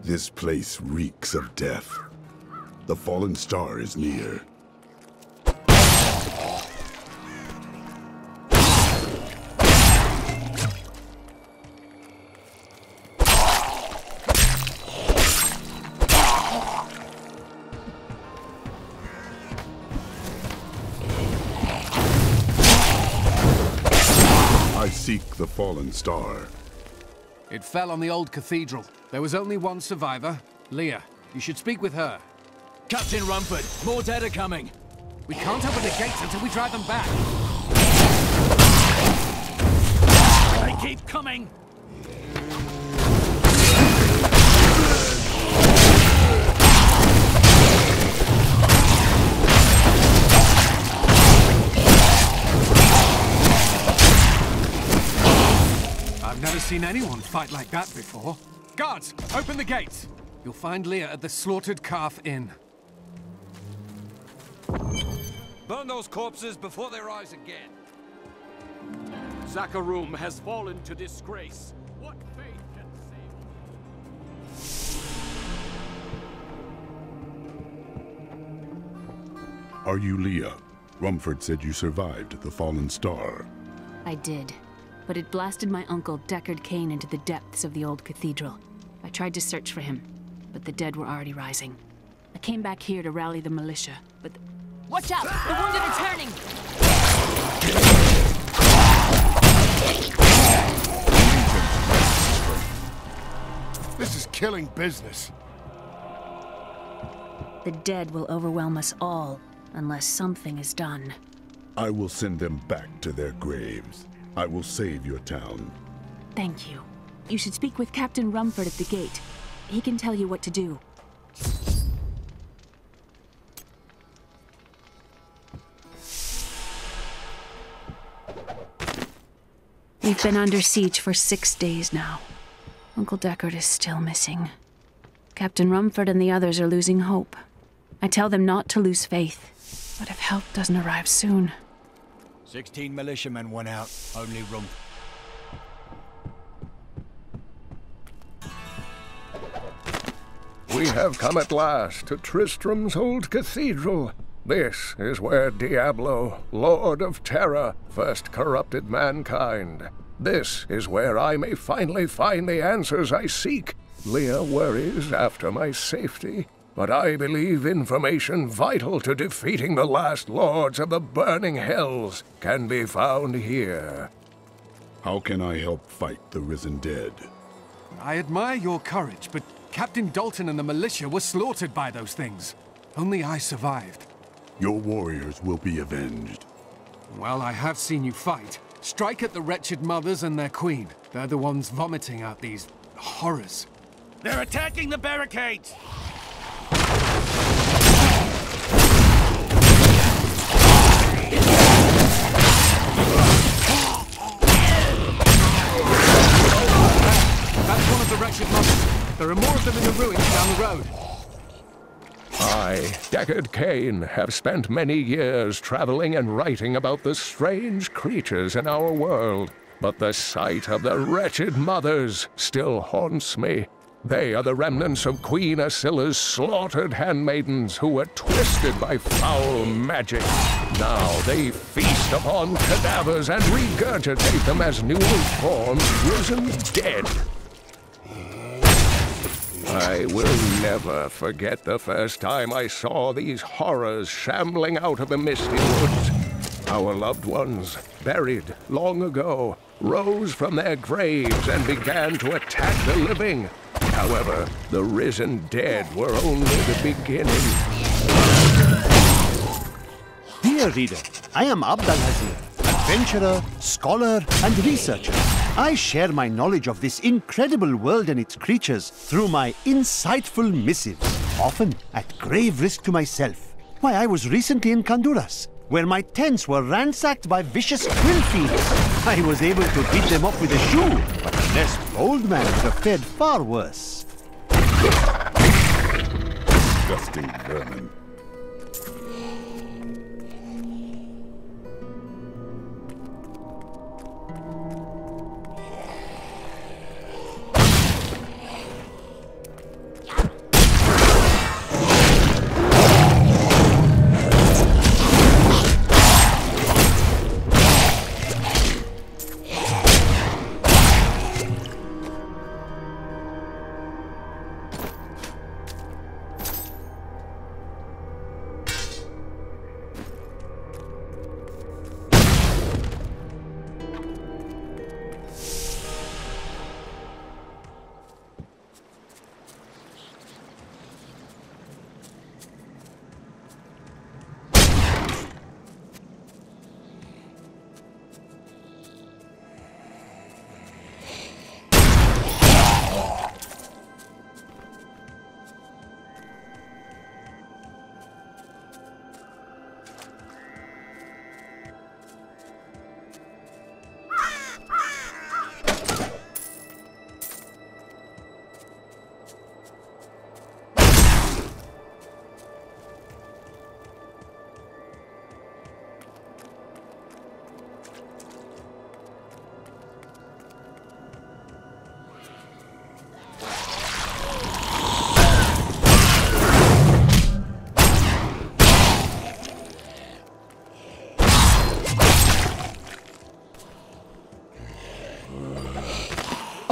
This place reeks of death. The fallen star is near. I seek the fallen star. It fell on the old cathedral. There was only one survivor, Leah. You should speak with her. Captain Rumford, more dead are coming. We can't open the gates until we drive them back. They keep coming! I've never seen anyone fight like that before. Guards, open the gates! You'll find Leah at the Slaughtered Calf Inn. Burn those corpses before they rise again. Zakharum has fallen to disgrace. What fate can save? Are you Leah? Rumford said you survived the fallen star. I did, but it blasted my uncle Deckard Cain into the depths of the old cathedral. I tried to search for him, but the dead were already rising. I came back here to rally the militia, but Watch out! The wounded are turning! This is killing business. the dead will overwhelm us all, unless something is done. I will send them back to their graves. I will save your town. Thank you. You should speak with Captain Rumford at the gate. He can tell you what to do. We've been under siege for 6 days now. Uncle Deckard is still missing. Captain Rumford and the others are losing hope. I tell them not to lose faith, but if help doesn't arrive soon... 16 militiamen went out, only Rump. We have come at last to Tristram's old cathedral. This is where Diablo, Lord of Terror, first corrupted mankind. This is where I may finally find the answers I seek. Leah worries after my safety, but I believe information vital to defeating the last lords of the burning hells can be found here. How can I help fight the risen dead? I admire your courage, but Captain Dalton and the militia were slaughtered by those things. Only I survived. Your warriors will be avenged. Well, I have seen you fight. Strike at the wretched mothers and their queen. They're the ones vomiting out these horrors. They're attacking the barricades! That's one of the wretched mothers. There are more of them in the ruins down the road. I, Deckard Cain, have spent many years traveling and writing about the strange creatures in our world, but the sight of the wretched mothers still haunts me. They are the remnants of Queen Asilla's slaughtered handmaidens who were twisted by foul magic. Now they feast upon cadavers and regurgitate them as newly formed, risen dead. I will never forget the first time I saw these horrors shambling out of the misty woods. Our loved ones, buried long ago, rose from their graves and began to attack the living. However, the risen dead were only the beginning. Dear reader, I am Abdalhazir, adventurer, scholar, and researcher. I share my knowledge of this incredible world and its creatures through my insightful missives, often at grave risk to myself. Why, I was recently in Kanduras, where my tents were ransacked by vicious quill thieves. I was able to beat them up with a shoe, but a less bold man would have fared far worse. Disgusting vermin.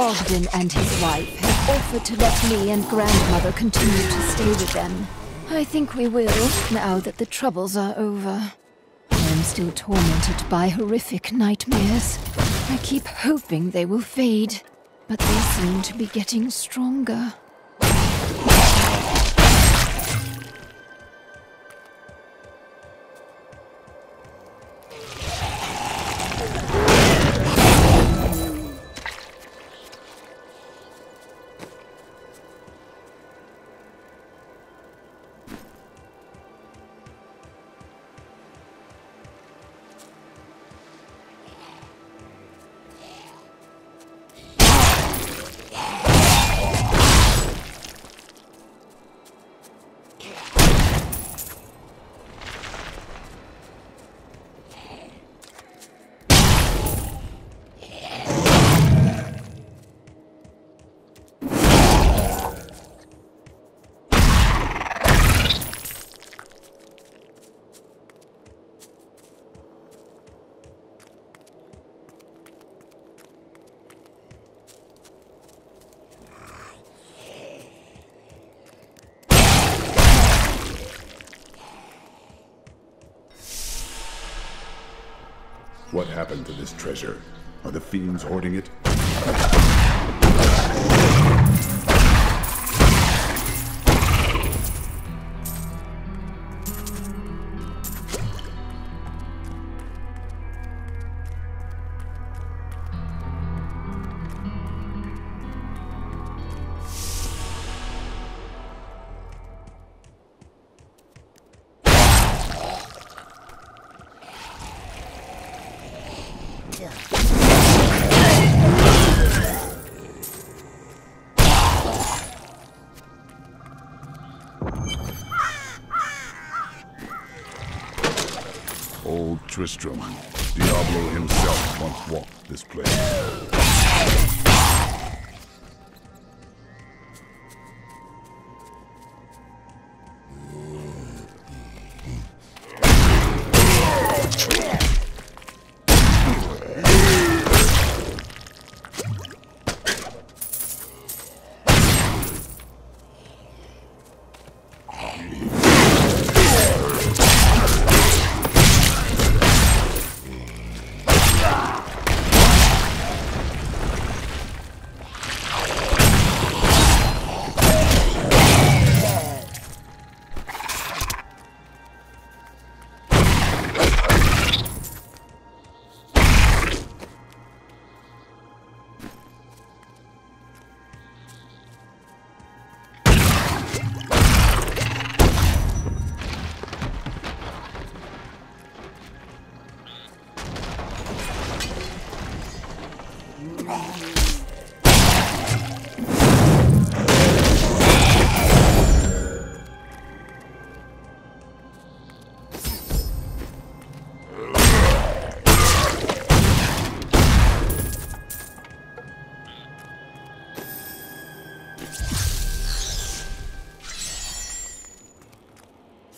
Ogden and his wife have offered to let me and grandmother continue to stay with them. I think we will, now that the troubles are over. I am still tormented by horrific nightmares. I keep hoping they will fade, but they seem to be getting stronger. What happened to this treasure? Are the fiends hoarding it? Old Tristram. Diablo himself once walked this place.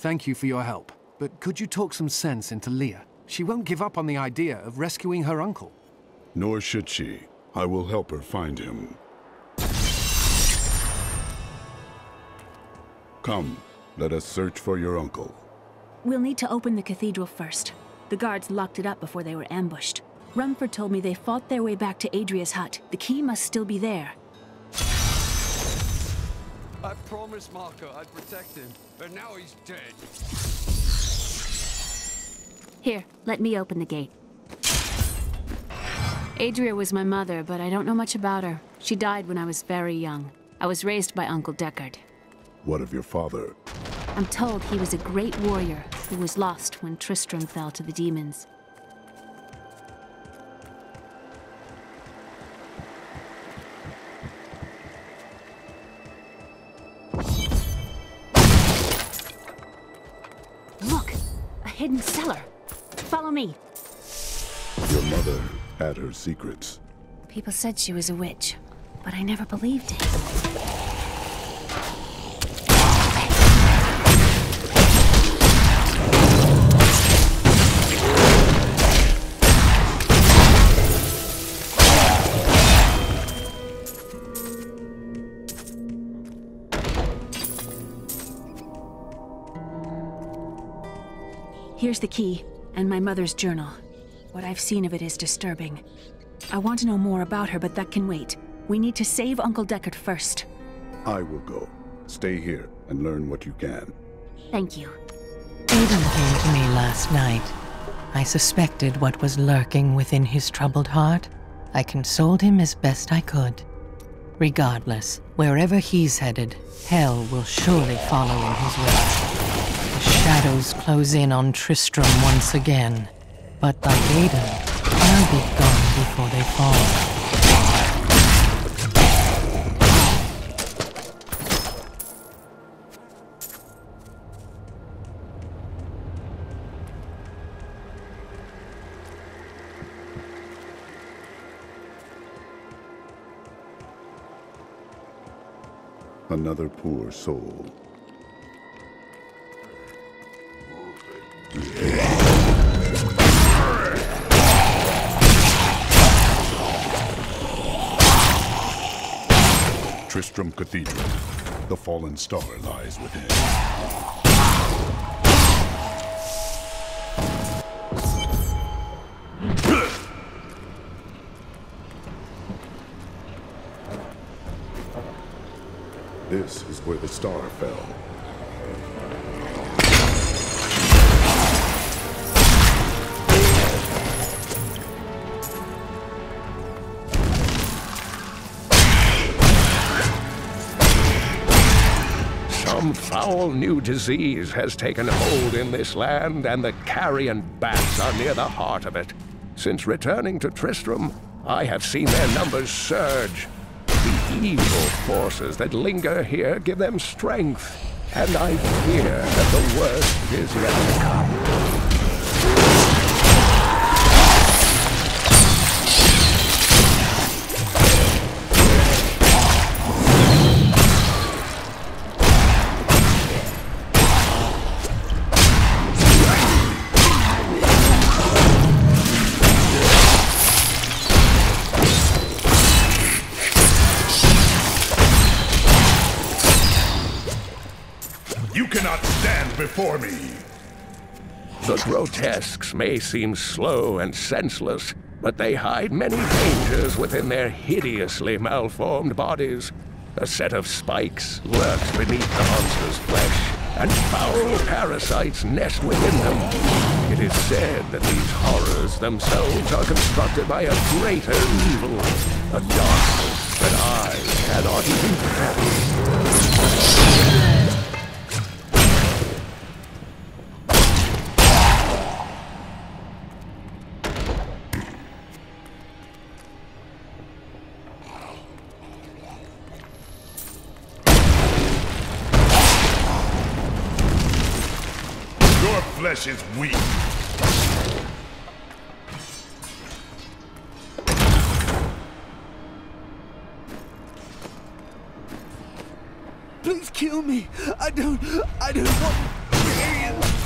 Thank you for your help, but could you talk some sense into Leah? She won't give up on the idea of rescuing her uncle. Nor should she. I will help her find him. Come, let us search for your uncle. We'll need to open the cathedral first. The guards locked it up before they were ambushed. Rumford told me they fought their way back to Adria's hut. The key must still be there. I promised Marco I'd protect him, but now he's dead. Here, let me open the gate. Adria was my mother, but I don't know much about her. She died when I was very young. I was raised by Uncle Deckard. What of your father? I'm told he was a great warrior who was lost when Tristram fell to the demons. Look! A hidden cellar! Follow me! Your mother had her secrets. People said she was a witch, but I never believed it. Here's the key, and my mother's journal. What I've seen of it is disturbing. I want to know more about her, but that can wait. We need to save Uncle Deckard first. I will go. Stay here and learn what you can. Thank you. Aiden came to me last night. I suspected what was lurking within his troubled heart. I consoled him as best I could. Regardless, wherever he's headed, hell will surely follow in his wake. The shadows close in on Tristram once again. But like Aiden, I'll be gone before they fall. Another poor soul. Tristram Cathedral. The fallen star lies within. This is where the star fell. Some foul new disease has taken hold in this land, and the carrion bats are near the heart of it. Since returning to Tristram, I have seen their numbers surge. The evil forces that linger here give them strength, and I fear that the worst is yet to come. You cannot stand before me! The grotesques may seem slow and senseless, but they hide many dangers within their hideously malformed bodies. A set of spikes lurks beneath the monster's flesh, and foul parasites nest within them. It is said that these horrors themselves are constructed by a greater evil, a darkness that I cannot even fathom. Your flesh is weak. Please kill me. I don't want aliens.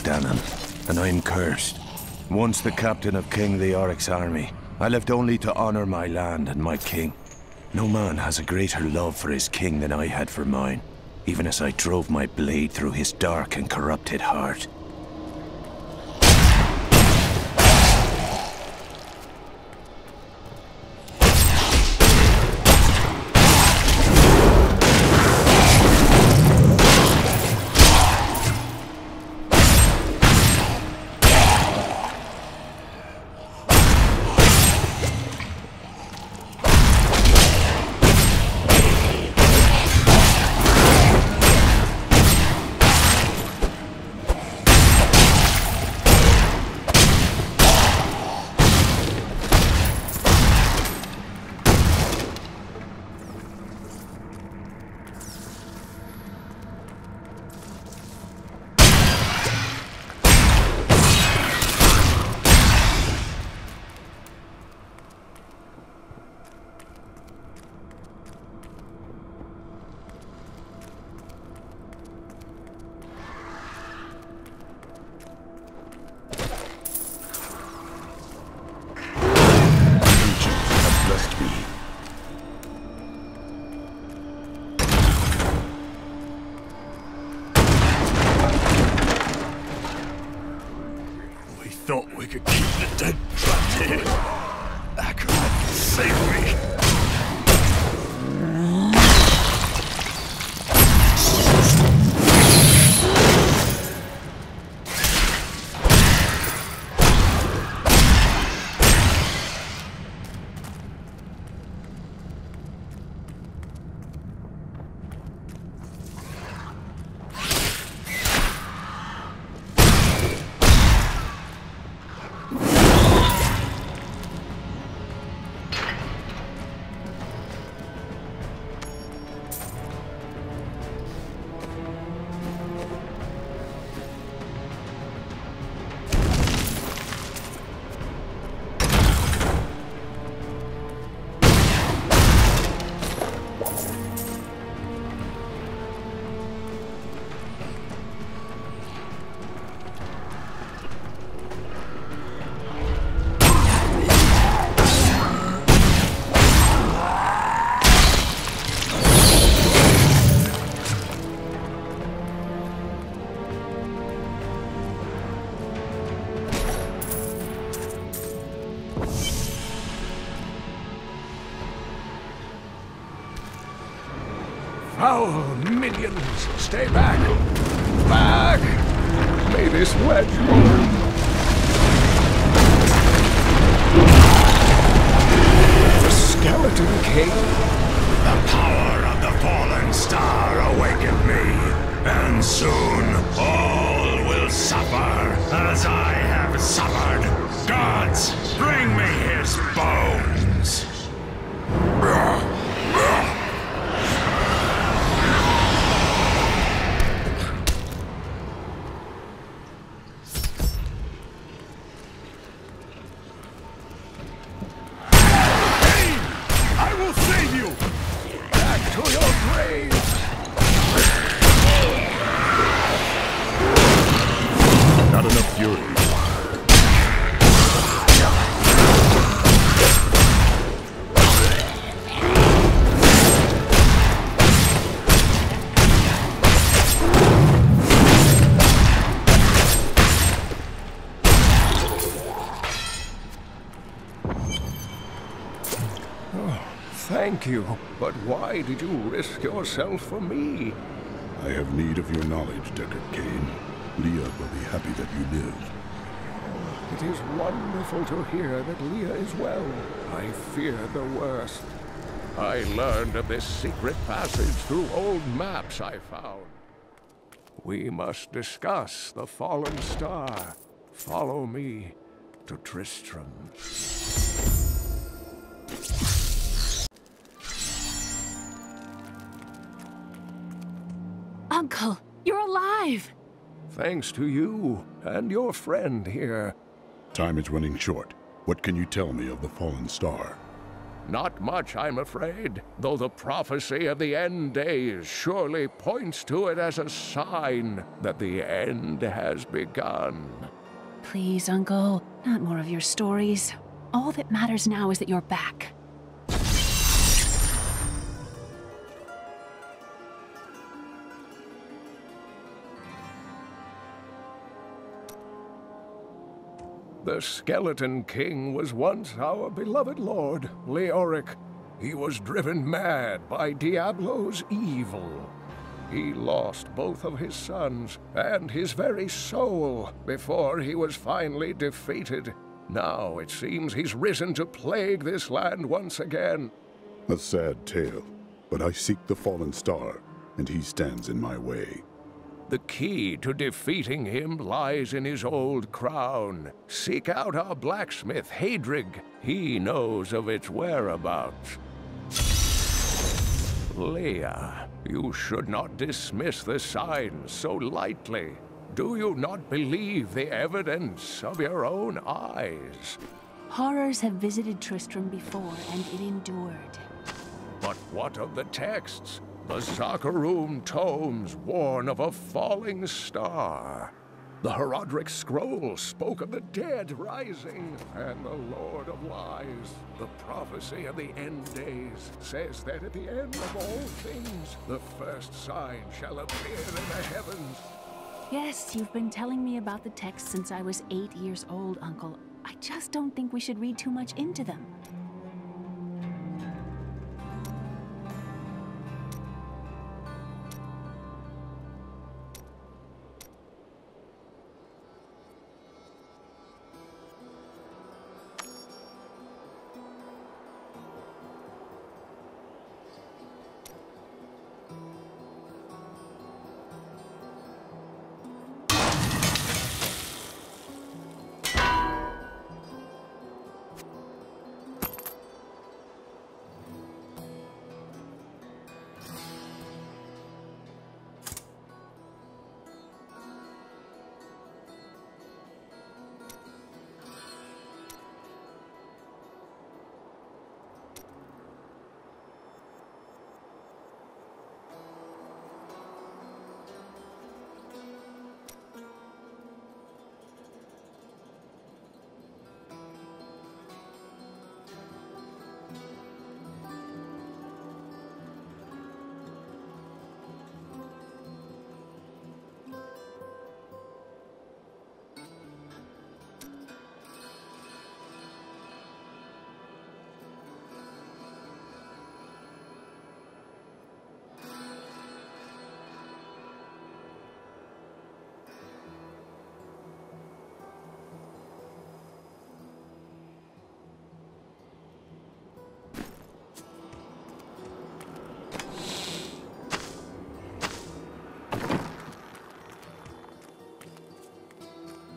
Dannon. and I'm cursed. Once the captain of King Leoric's army, I lived only to honor my land and my king. No man has a greater love for his king than I had for mine, even as I drove my blade through his dark and corrupted heart. Thought we could keep the dead trapped here. Acolyte, save me. Foul minions, stay back! Back! May this wedge hold. The Skeleton King? The power of the fallen star awakened me, and soon all will suffer as I have suffered. Gods, bring me his bones! Not enough fury. Thank you, but why did you risk yourself for me? I have need of your knowledge, Deckard Cain. Leah will be happy that you live. It is wonderful to hear that Leah is well. I feared the worst. I learned of this secret passage through old maps I found. We must discuss the fallen star. Follow me to Tristram. Uncle, you're alive! Thanks to you and your friend here. Time is running short. What can you tell me of the fallen star? Not much, I'm afraid, though the prophecy of the end days surely points to it as a sign that the end has begun. Please, Uncle. Not more of your stories. All that matters now is that you're back. The Skeleton King was once our beloved lord, Leoric. He was driven mad by Diablo's evil. He lost both of his sons and his very soul before he was finally defeated. Now it seems he's risen to plague this land once again. A sad tale, but I seek the fallen star, and he stands in my way. The key to defeating him lies in his old crown. Seek out our blacksmith, Hadrig. He knows of its whereabouts. Leah, you should not dismiss the signs so lightly. Do you not believe the evidence of your own eyes? Horrors have visited Tristram before, and it endured. But what of the texts? The Zakharum tomes warn of a falling star. The Herodric scroll spoke of the dead rising, and the Lord of Lies, the prophecy of the end days, says that at the end of all things, the first sign shall appear in the heavens. Yes, you've been telling me about the texts since I was 8 years old, Uncle. I just don't think we should read too much into them.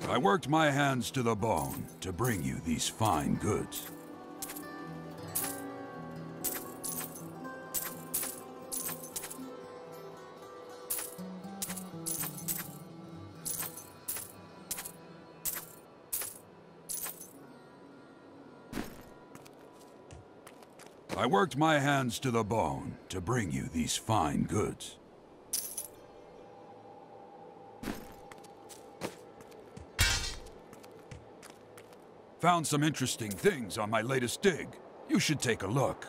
I worked my hands to the bone to bring you these fine goods. I worked my hands to the bone to bring you these fine goods. Found some interesting things on my latest dig. You should take a look.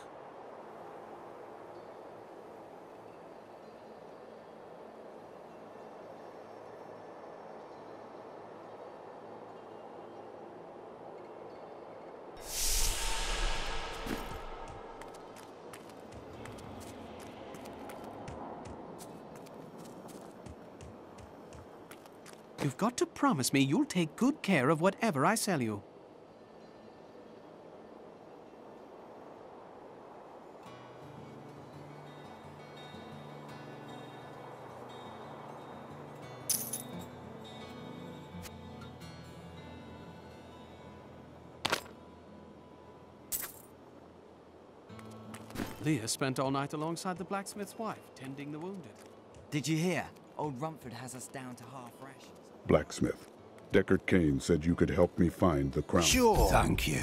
You've got to promise me you'll take good care of whatever I sell you. Leah spent all night alongside the blacksmith's wife, tending the wounded. Did you hear? Old Rumford has us down to half rations. Blacksmith, Deckard Cain said you could help me find the crown. Sure. Thank you.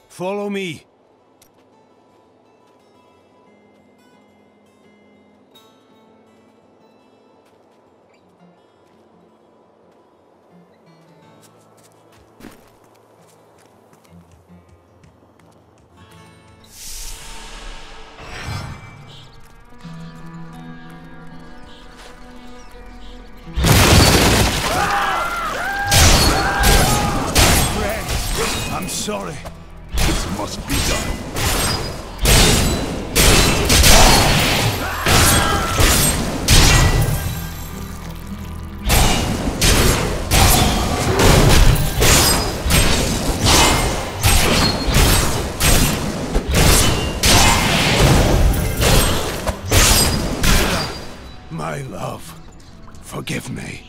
Follow me. sorry. This must be done. My love, forgive me.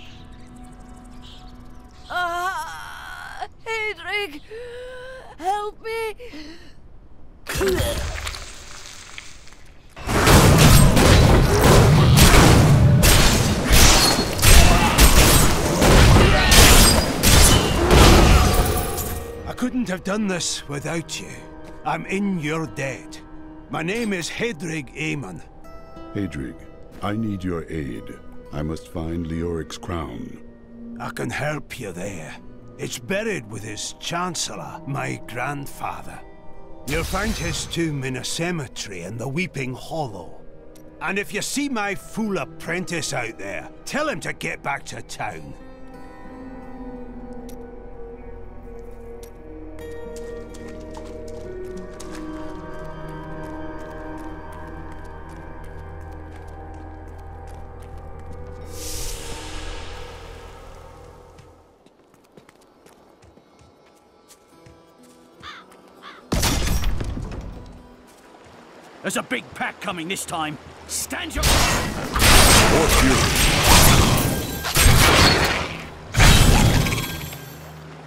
Hedrig, help me. I couldn't have done this without you. I'm in your debt. My name is Hedrig Aemon. Hedrig, I need your aid. I must find Leoric's crown. I can help you there. It's buried with his Chancellor, my grandfather. You'll find his tomb in a cemetery in the Weeping Hollow. And if you see my fool apprentice out there, tell him to get back to town. There's a big pack coming this time. Stand your...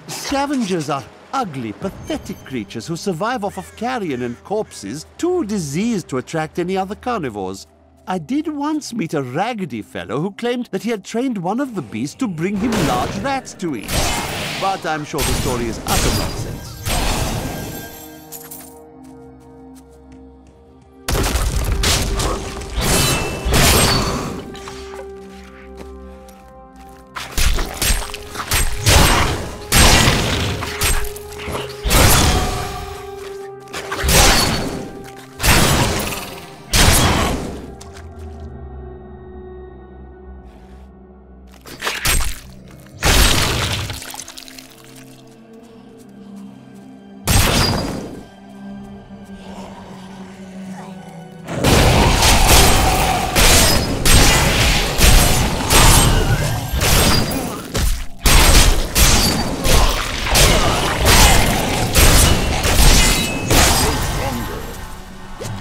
Scavengers are ugly, pathetic creatures who survive off of carrion and corpses, too diseased to attract any other carnivores. I did once meet a raggedy fellow who claimed that he had trained one of the beasts to bring him large rats to eat. But I'm sure the story is utter nonsense.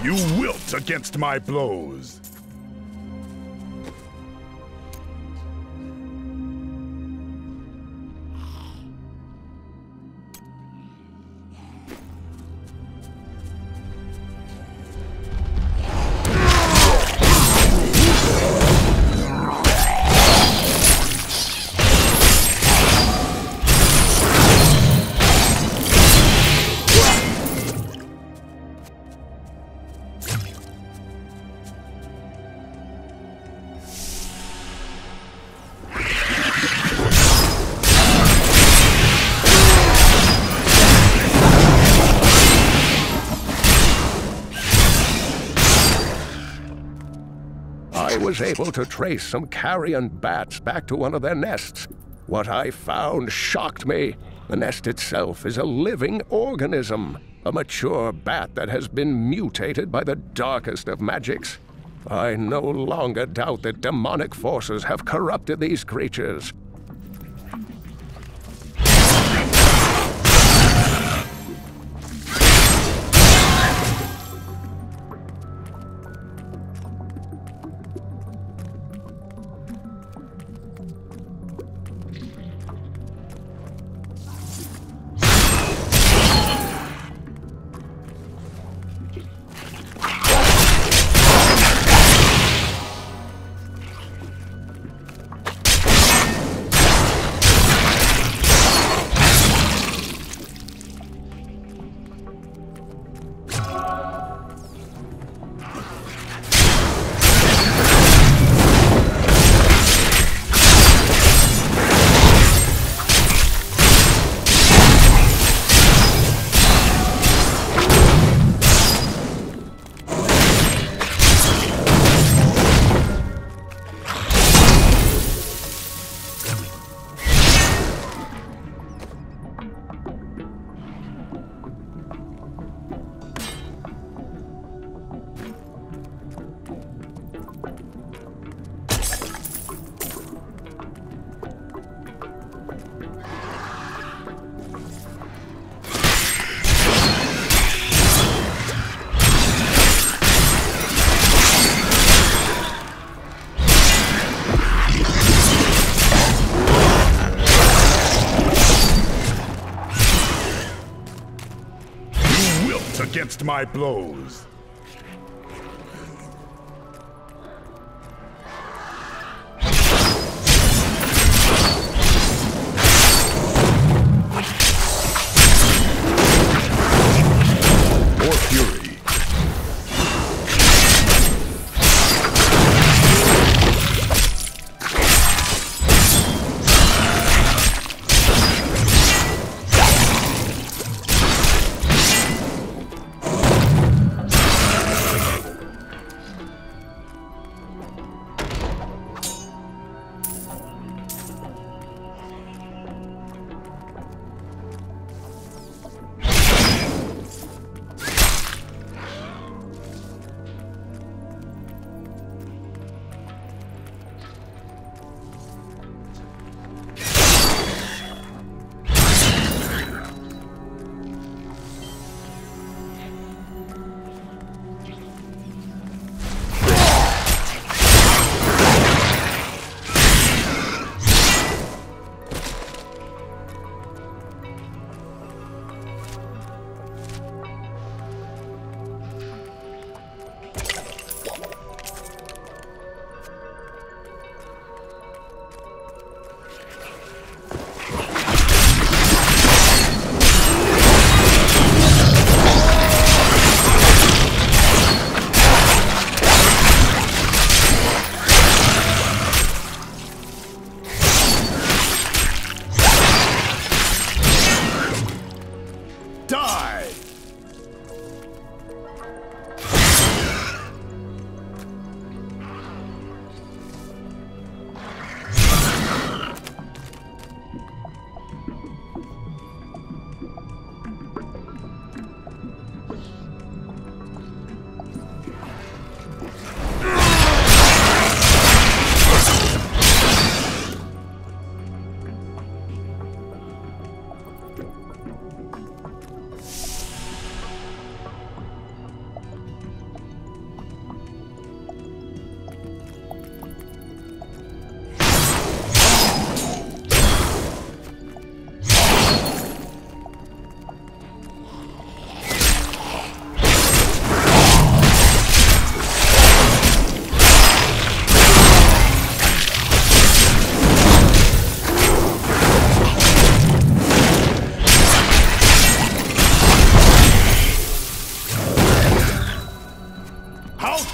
You wilt against my blows. I was able to trace some carrion bats back to one of their nests. What I found shocked me. The nest itself is a living organism, a mature bat that has been mutated by the darkest of magics. I no longer doubt that demonic forces have corrupted these creatures. against my blows. More fury.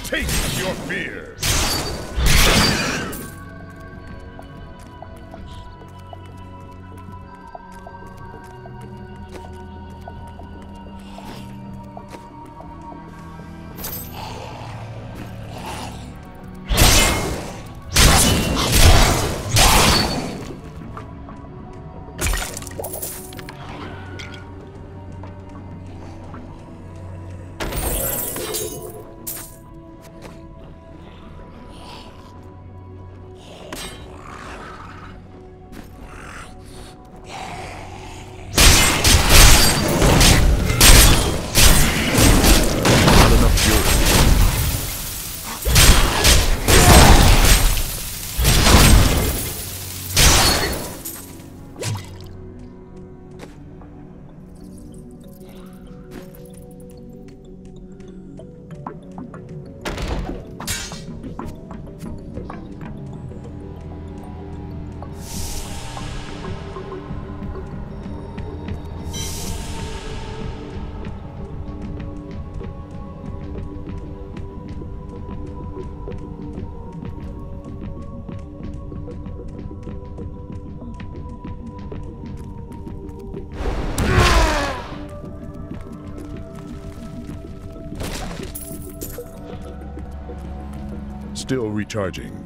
Taste your fear! Still recharging.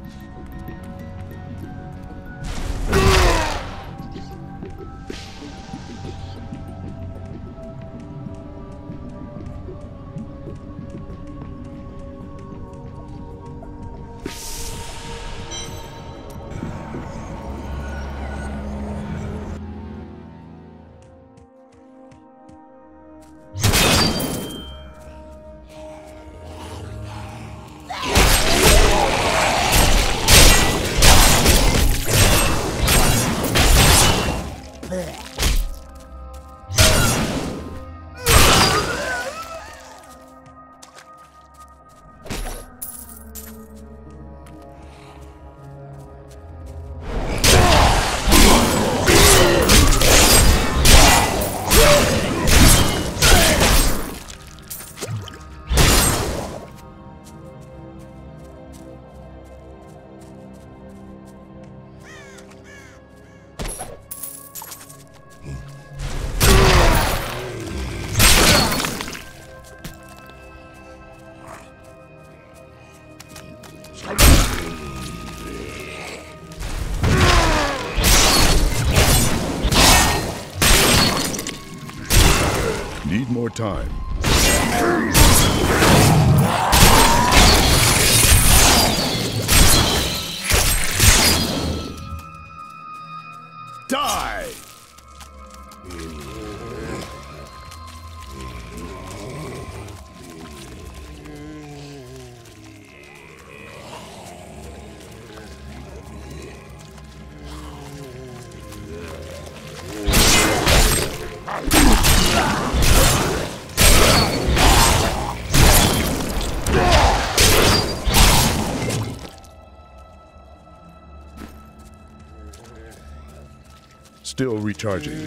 more time. Die! Still recharging.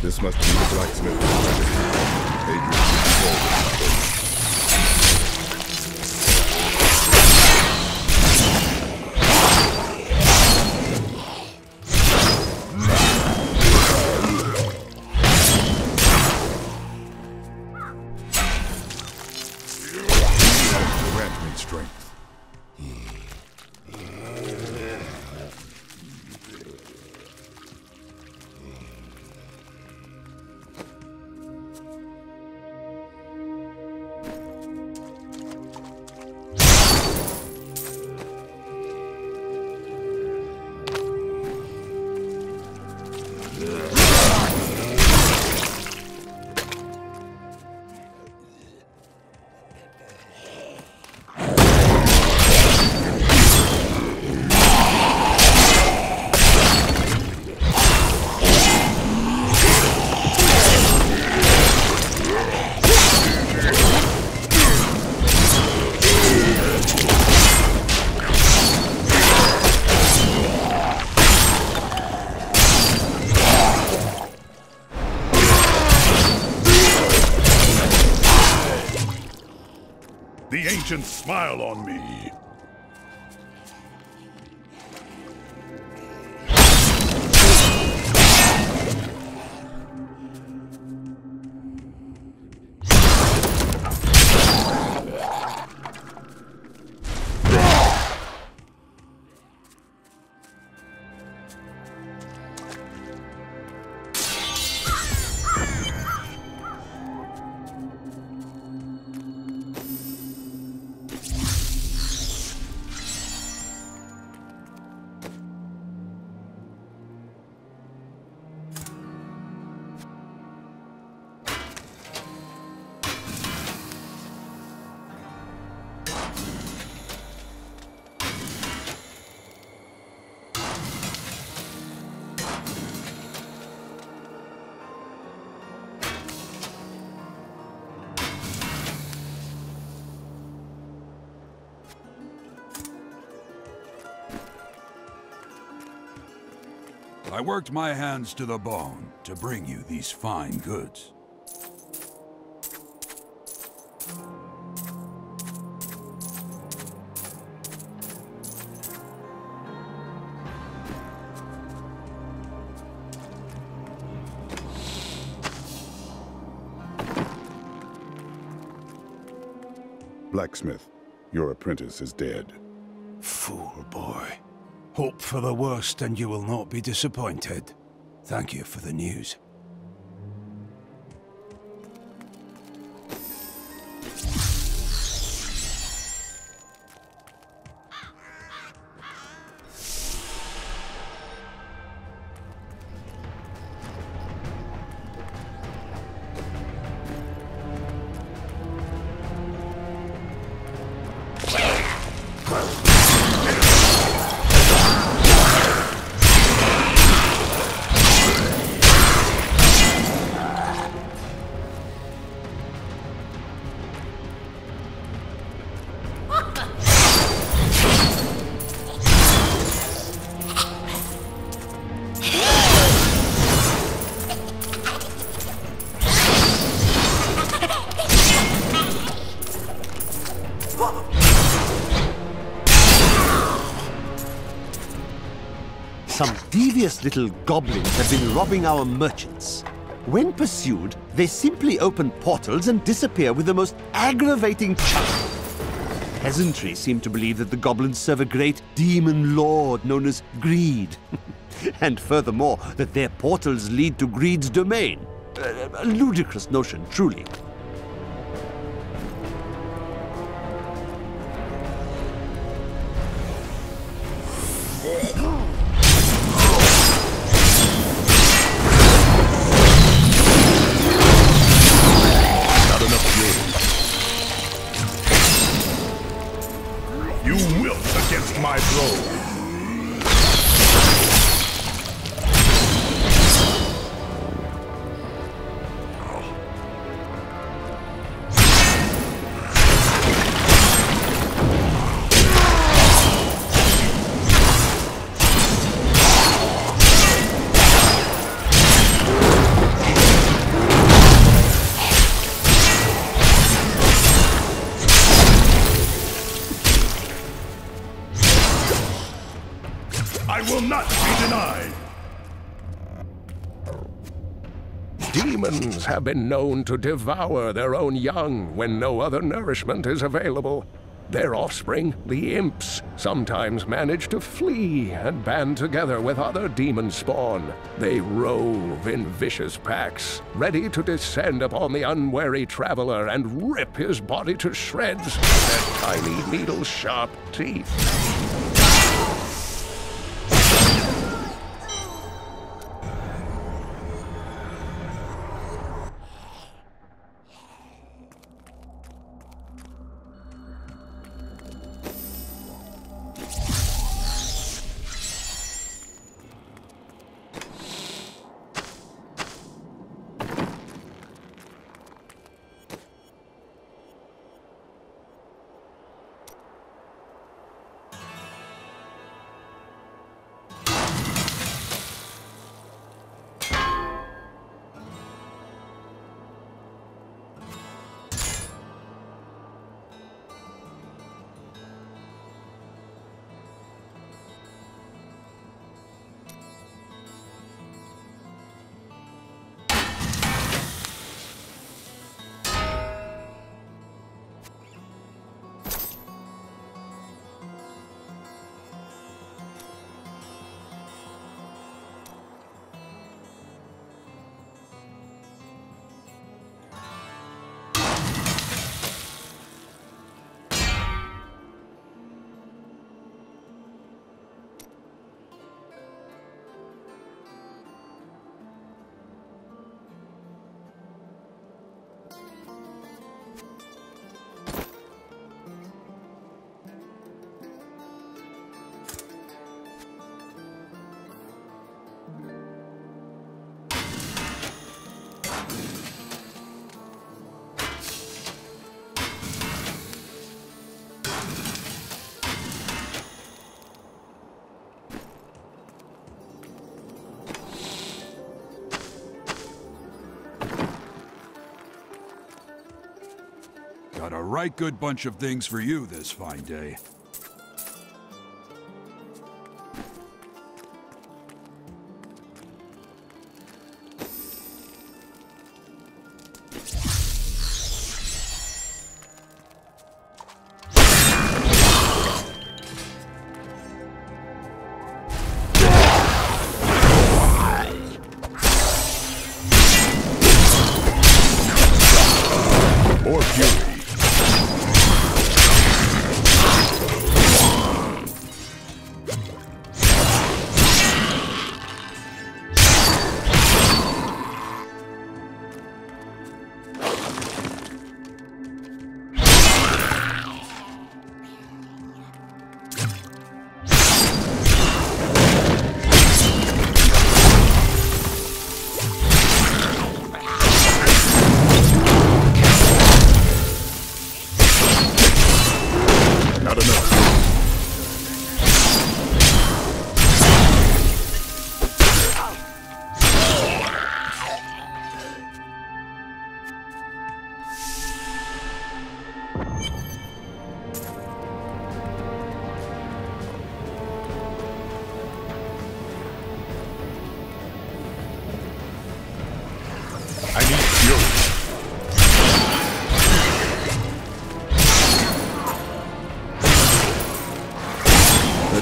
This must be the blacksmith. Grant me strength. The ancients smile on me. I worked my hands to the bone to bring you these fine goods. Blacksmith, your apprentice is dead. Fool boy. Hope for the worst and you will not be disappointed. Thank you for the news. Some devious little goblins have been robbing our merchants. When pursued, they simply open portals and disappear with the most aggravating charm. Peasantry seem to believe that the goblins serve a great demon lord known as Greed. And furthermore, that their portals lead to Greed's domain. A ludicrous notion, truly. You wilt against my blow. I will not be denied! Demons have been known to devour their own young when no other nourishment is available. Their offspring, the imps, sometimes manage to flee and band together with other demon spawn. They rove in vicious packs, ready to descend upon the unwary traveler and rip his body to shreds with their tiny needle-sharp teeth. Got a right good bunch of things for you this fine day. your fury.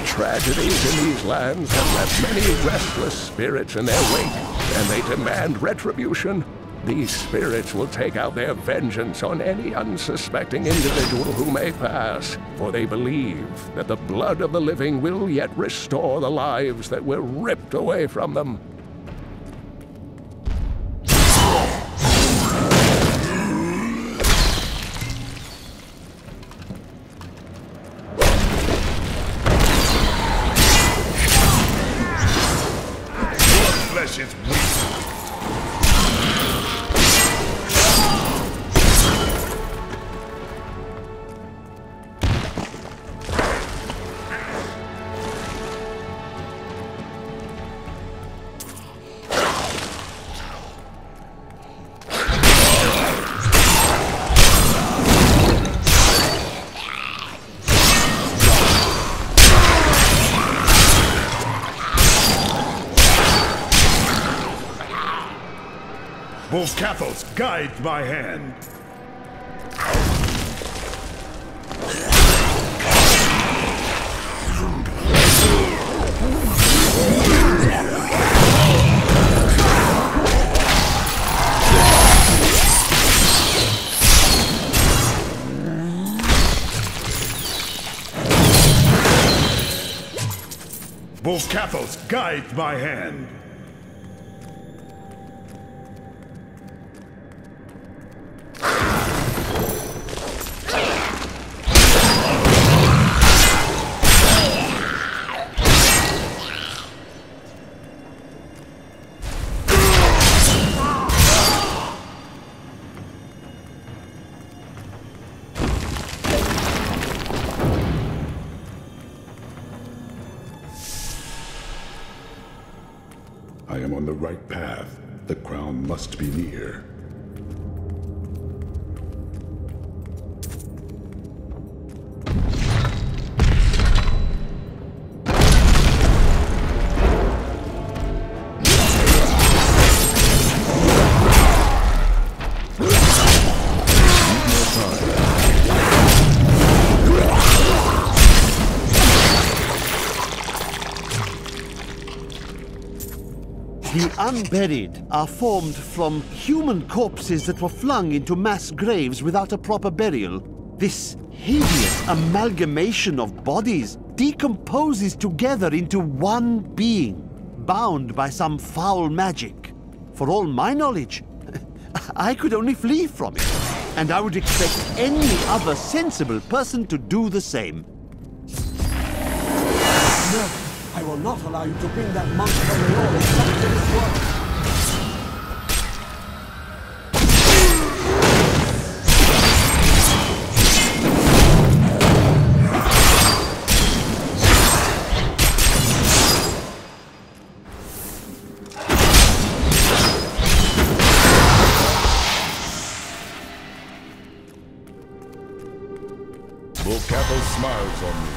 Tragedies in these lands have left many restless spirits in their wake, and they demand retribution. These spirits will take out their vengeance on any unsuspecting individual who may pass, for they believe that the blood of the living will yet restore the lives that were ripped away from them. Is weak. Both Cathos guide my hand. Both Cathos guide my hand. I am on the right path. The crown must be near. The unburied are formed from human corpses that were flung into mass graves without a proper burial. This hideous amalgamation of bodies decomposes together into one being, bound by some foul magic. For all my knowledge, I could only flee from it, and I would expect any other sensible person to do the same. No, I will not allow you to bring that monk from the Lord into this world. Volcapo smiles on me.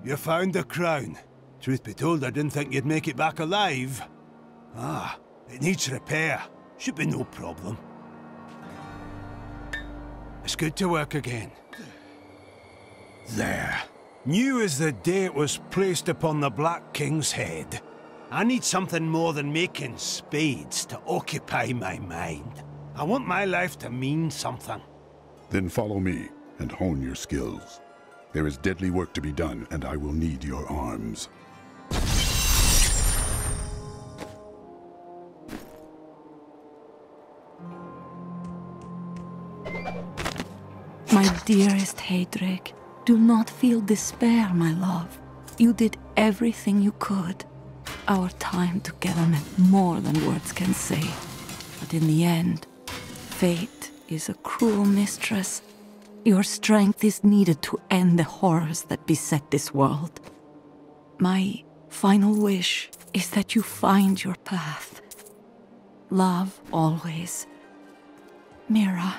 You found the crown. Truth be told, I didn't think you'd make it back alive. Ah, it needs repair. Should be no problem. It's good to work again. There. New as the day it was placed upon the Black King's head. I need something more than making spades to occupy my mind. I want my life to mean something. Then follow me and hone your skills. There is deadly work to be done, and I will need your arms. My dearest Heydrich, do not feel despair, my love. You did everything you could. Our time together meant more than words can say. But in the end, fate is a cruel mistress. Your strength is needed to end the horrors that beset this world. My final wish is that you find your path. Love always. Mira.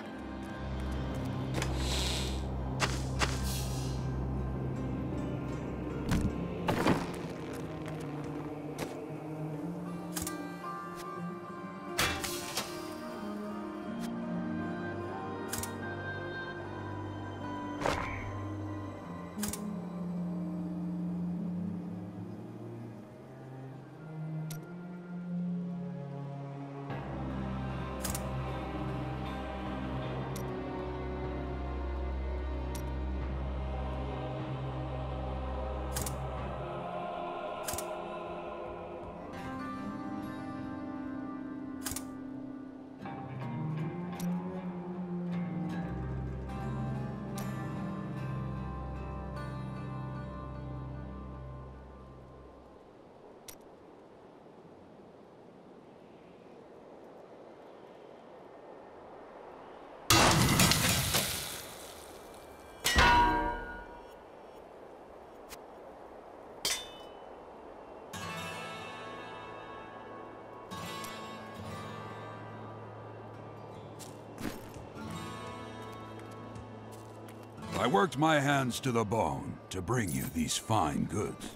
I worked my hands to the bone to bring you these fine goods.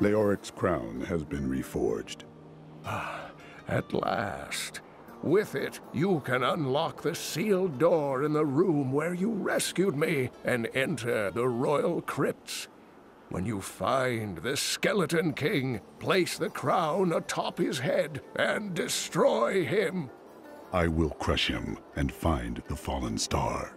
Leoric's crown has been reforged. At last. With it, you can unlock the sealed door in the room where you rescued me and enter the royal crypts. When you find the Skeleton King, place the crown atop his head and destroy him. I will crush him and find the fallen star.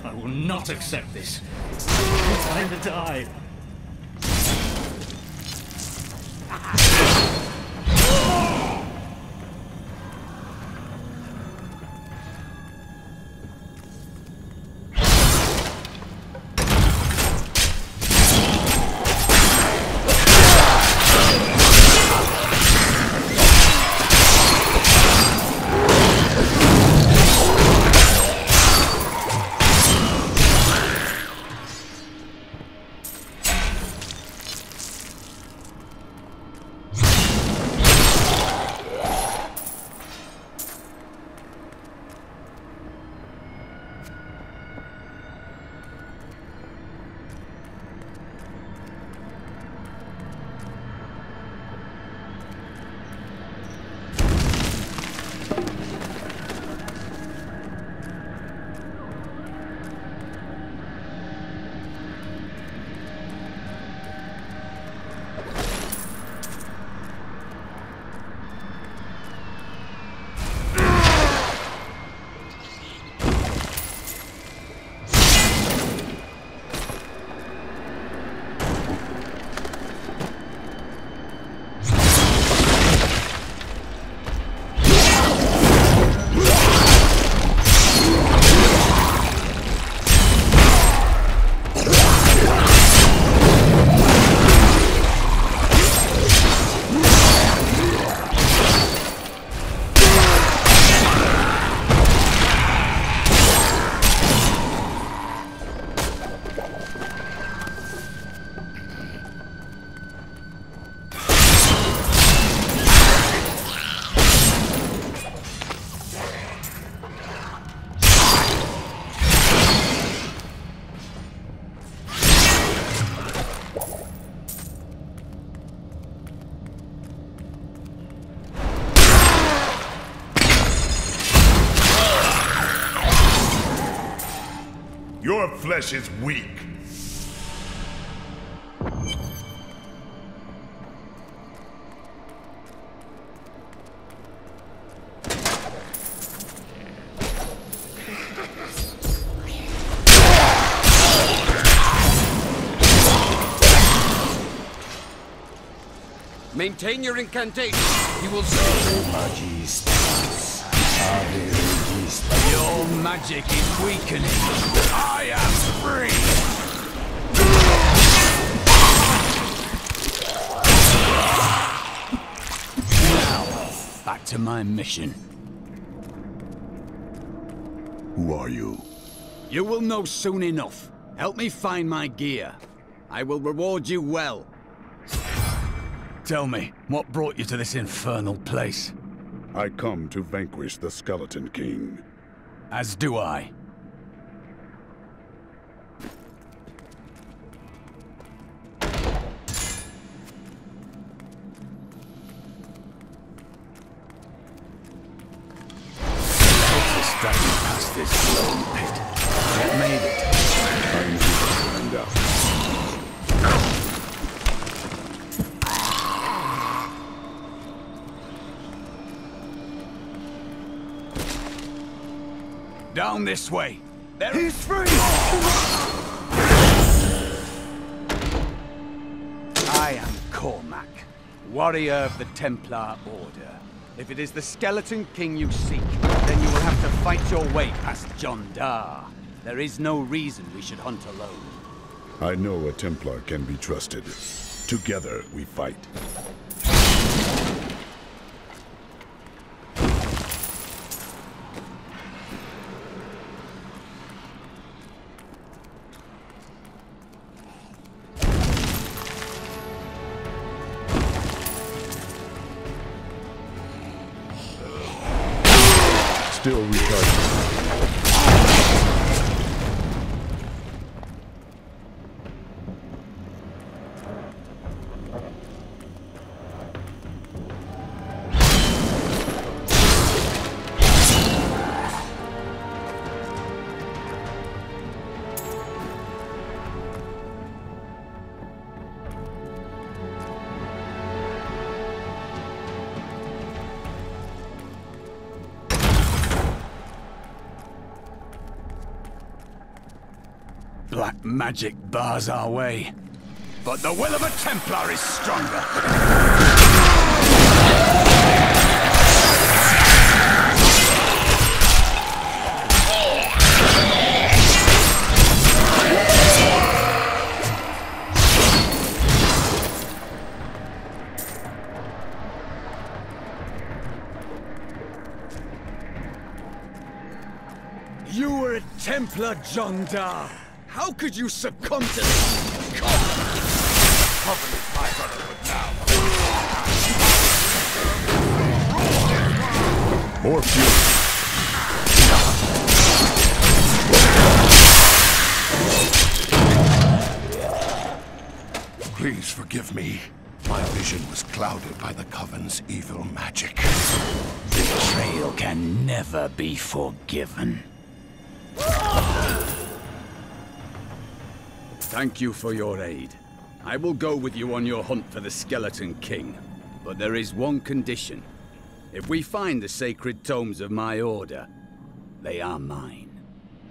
I will not accept this. It's time to die. Your flesh is weak. Maintain your incantation. You will see. Your magic is weakening. I am free. Now, back to my mission. Who are you? You will know soon enough. Help me find my gear. I will reward you well. Tell me, what brought you to this infernal place? I come to vanquish the Skeleton King. As do I. this lone pit. Yet made it. I need to find out. Down this way. He's free! I am Cormac, warrior of the Templar Order. If it is the Skeleton King you seek, then you will have to fight your way past Jondar. There is no reason we should hunt alone. I know a Templar can be trusted. Together we fight. Still recharging. Black magic bars our way, but the will of a Templar is stronger. You were a Templar, Jondar. How could you succumb to this? Covenant my brotherhood now. More fury. Please forgive me. My vision was clouded by the Coven's evil magic. Betrayal can never be forgiven. Thank you for your aid. I will go with you on your hunt for the Skeleton King. But there is one condition. If we find the sacred tomes of my order, they are mine.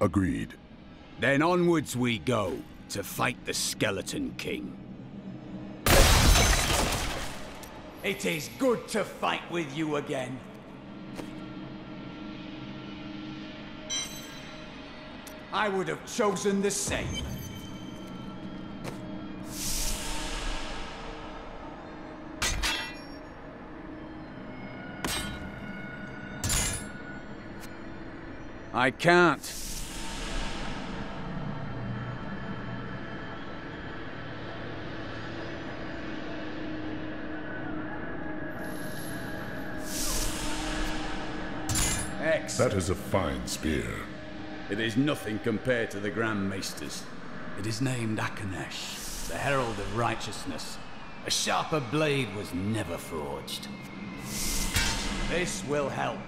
Agreed. Then onwards we go to fight the Skeleton King. It is good to fight with you again. I would have chosen the same. I can't. That is a fine spear. It is nothing compared to the Grand Maesters. It is named Akanesh, the Herald of Righteousness. A sharper blade was never forged. This will help.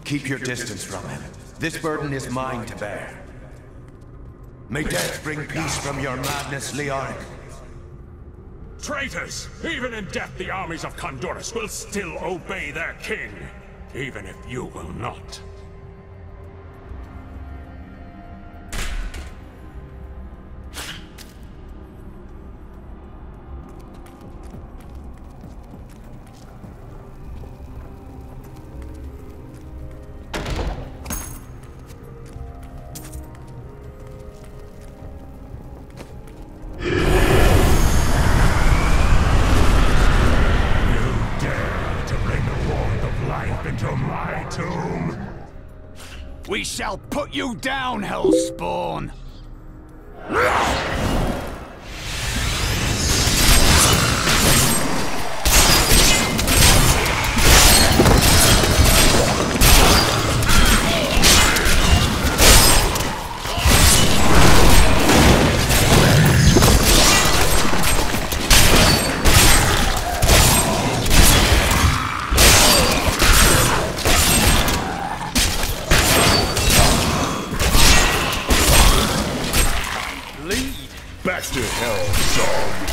Keep your distance from him. This burden is mine to bear. May death bring peace from your madness, Leoric. Traitors! Even in death, the armies of Condorus will still obey their king, even if you will not. We shall put you down, Hellspawn! Back to hell, dog!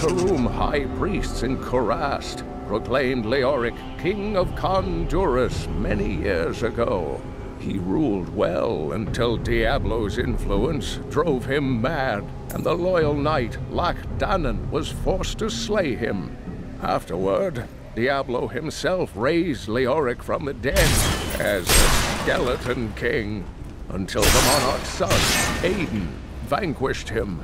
Karum high priests in Kurast proclaimed Leoric king of Kondurus many years ago. He ruled well until Diablo's influence drove him mad, and the loyal knight Lac Danan was forced to slay him. Afterward, Diablo himself raised Leoric from the dead as a skeleton king, until the monarch's son, Aiden, vanquished him